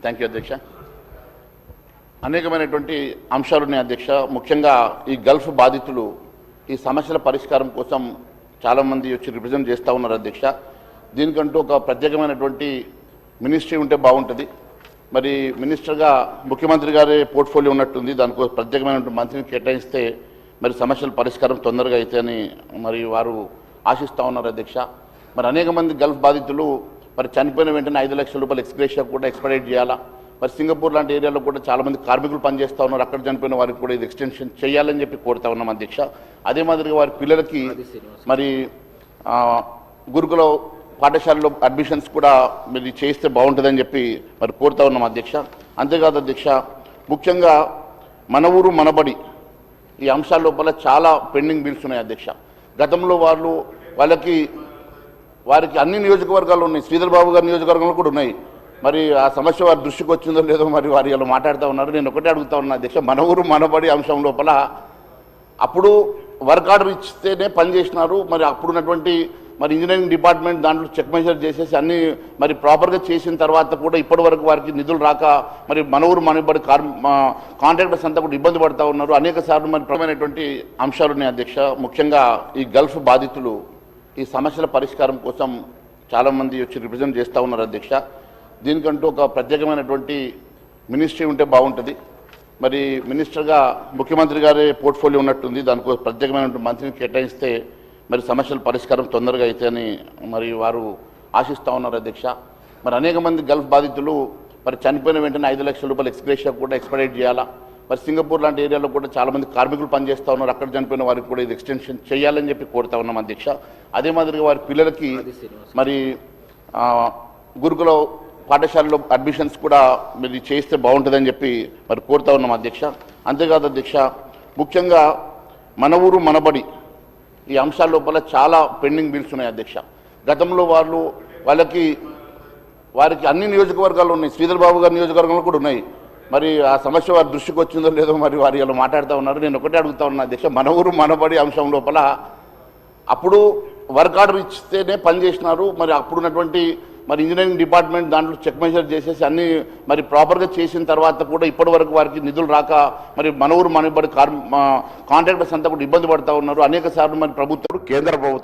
Thank you అధ్యక్ష. అనేకమైనటువంటి అంశాలు ఉన్నాయి అధ్యక్ష. ముఖ్యంగా ఈ గల్ఫ్ బాధితులు ఈ సమస్యల పరిష్కారం కోసం చాలామంది వచ్చి రిప్రజెంట్ చేస్తూ ఉన్నారు అధ్యక్ష. దీనికంటూ ఒక ప్రత్యేకమైనటువంటి మినిస్ట్రీ ఉంటే బాగుంటుంది. మరి మినిస్టర్గా ముఖ్యమంత్రి గారి పోర్ట్ఫోలియో ఉన్నట్టుంది. దానికి ప్రత్యేకమైనటువంటి మంత్రిని కేటాయిస్తే మరి సమస్యల పరిష్కారం తొందరగా అయితే అని మరి వారు ఆశిస్తూ ఉన్నారు అధ్యక్ష. మరి అనేక మంది గల్ఫ్ బాధితులు మరి చనిపోయిన వెంటనే 5 లక్షల రూపాయలు ఎక్స్గ్రేషియా కూడా ఎక్స్పెడైట్ చేయాలా. మరి సింగపూర్ లాంటి ఏరియాలో కూడా చాలామంది కార్మికులు పనిచేస్తూ ఉన్నారు. అక్కడ చనిపోయిన వారికి కూడా ఇది ఎక్స్టెన్షన్ చేయాలని చెప్పి కోరుతా ఉన్నాం అధ్యక్ష. అదే మాదిరిగా వారి పిల్లలకి మరి గురుకుల పాఠశాలలో అడ్మిషన్స్ కూడా మీరు చేస్తే బాగుంటుందని చెప్పి మరి కోరుతా ఉన్నాం అధ్యక్ష. అంతేకాదు అధ్యక్ష, ముఖ్యంగా మన ఊరు మనబడి ఈ అంశాల లోపల చాలా పెండింగ్ బిల్స్ ఉన్నాయి అధ్యక్ష. గతంలో వారికి అన్ని నియోజకవర్గాలు ఉన్నాయి, శ్రీధర్ బాబు గారి నియోజకవర్గంలో కూడా ఉన్నాయి. మరి ఆ సమస్య వారి దృష్టికి వచ్చిందో లేదో మరి వారు ఇలా మాట్లాడుతూ ఉన్నారు. నేను ఒకటే అడుగుతా ఉన్నా అధ్యక్ష, మన ఊరు మనబడి అంశం లోపల అప్పుడు వర్క్ ఆర్డర్ ఇస్తేనే పనిచేసినారు. మరి అప్పుడున్నటువంటి మరి ఇంజనీరింగ్ డిపార్ట్మెంట్ దాంట్లో చెక్ మెజర్ చేసేసి అన్ని మరి ప్రాపర్గా చేసిన తర్వాత కూడా ఇప్పటి వరకు వారికి నిధులు రాక మరి మన ఊరు మనబడి కాంట్రాక్టర్స్ అంతా కూడా ఇబ్బంది పడుతూ ఉన్నారు. అనేక సార్లు మరి ప్రధానమైనటువంటి అంశాలు ఉన్నాయి అధ్యక్ష. ముఖ్యంగా ఈ గల్ఫ్ బాధితులు ఈ సమస్యల పరిష్కారం కోసం చాలామంది వచ్చి రిప్రజెంట్ చేస్తూ ఉన్నారు అధ్యక్ష. దీనికంటూ ఒక ప్రత్యేకమైనటువంటి మినిస్ట్రీ ఉంటే బాగుంటుంది. మరి మినిస్టర్గా ముఖ్యమంత్రి గారి పోర్ట్ఫోలియో ఉన్నట్టుంది. దానికి ప్రత్యేకమైనటువంటి మంత్రిని కేటాయిస్తే మరి సమస్యల పరిష్కారం తొందరగా అయితే అని మరి వారు ఆశిస్తూ ఉన్నారు అధ్యక్ష. మరి అనేక మంది గల్ఫ్ బాధితులు మరి చనిపోయిన వెంటనే 5 లక్షల రూపాయలు ఎక్స్గ్రేషియా కూడా ఎక్స్పెడైట్ చేయాలా. మరి సింగపూర్ లాంటి ఏరియాలో కూడా చాలామంది కార్మికులు పనిచేస్తూ ఉన్నారు. అక్కడ చనిపోయిన వారికి కూడా ఇది ఎక్స్టెన్షన్ చేయాలని చెప్పి కోరుతా ఉన్నాం అధ్యక్ష. అదే మాదిరిగా వారి పిల్లలకి మరి గురుకుల పాఠశాలలో అడ్మిషన్స్ కూడా మీరు చేస్తే బాగుంటుందని చెప్పి మరి కోరుతా ఉన్నాం అధ్యక్ష. అంతేకాదు అధ్యక్ష, ముఖ్యంగా మన ఊరు మనబడి ఈ అంశాల లోపల చాలా పెండింగ్ బిల్స్ ఉన్నాయి అధ్యక్ష. గతంలో వారికి అన్ని నియోజకవర్గాలు ఉన్నాయి, శ్రీధర్ బాబు గారి నియోజకవర్గంలో కూడా ఉన్నాయి. మరి ఆ సమస్య వారి దృష్టికి వచ్చిందో లేదో మరి వారు ఇలా మాట్లాడుతూ ఉన్నారు. నేను ఒకటే అడుగుతా ఉన్నా అధ్యక్ష, మన ఊరు మనబడి అంశం లోపల అప్పుడు వర్క్ ఆర్డర్ ఇస్తేనే పనిచేసినారు. మరి అప్పుడున్నటువంటి మరి ఇంజనీరింగ్ డిపార్ట్మెంట్ దాంట్లో చెక్ మెజర్ చేసేసి అన్ని మరి ప్రాపర్గా చేసిన తర్వాత కూడా ఇప్పటి వరకు వారికి నిధులు రాక మరి మన ఊరు మనబడి కాంట్రాక్టర్స్ అంతా కూడా ఇబ్బంది పడుతూ ఉన్నారు. అనేక సార్లు మరి కేంద్ర ప్రభుత్వం